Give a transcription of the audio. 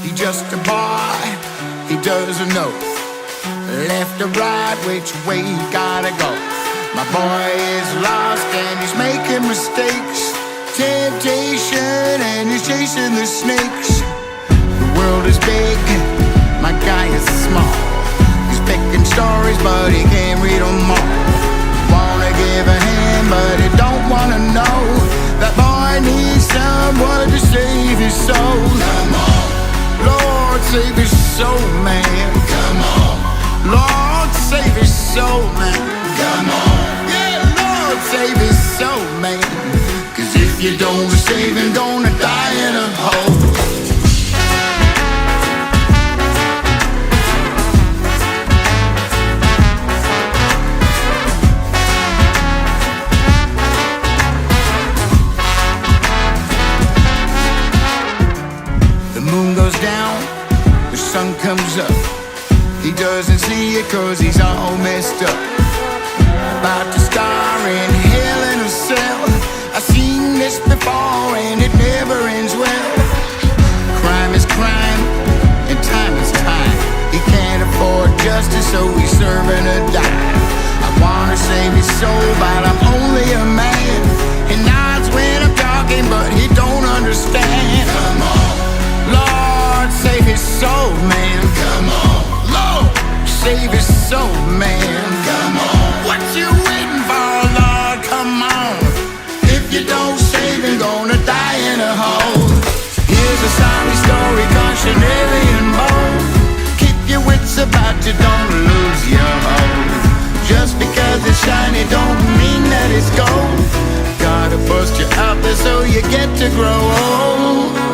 He just a boy, he doesn't know left or right, which way he gotta go. My boy is lost and he's making mistakes, temptation and he's chasing the snakes. The world is big, my guy is small. He's picking stories but he can't read them all. Wanna give a hand but he don't wanna know. That boy needs someone to save his soul. Come on, Lord, save his soul, man. Come on, Lord, save his soul, man. Come on, yeah, Lord, save his soul, man. Cause if you don't save him, gonna die in a hole. The moon goes down, the sun comes up. He doesn't see it cause he's all messed up. About to star in hell in a cell. I've seen this before and it never ends well. Crime is crime and time is time. He can't afford justice so he's serving a dime. I wanna save his soul but I'm only a man. He nods when I'm talking but he don't understand. Come on, Lord, save his soul, man. Come on, Lord, save his soul, man. Come on, what you waiting for, Lord? Come on. If you don't save him, gonna die in a hole. Here's a sorry story, cautionary and bold. Keep your wits about you, don't lose your hold. Just because it's shiny don't mean that it's gold. Gotta bust you out there so you get to grow old.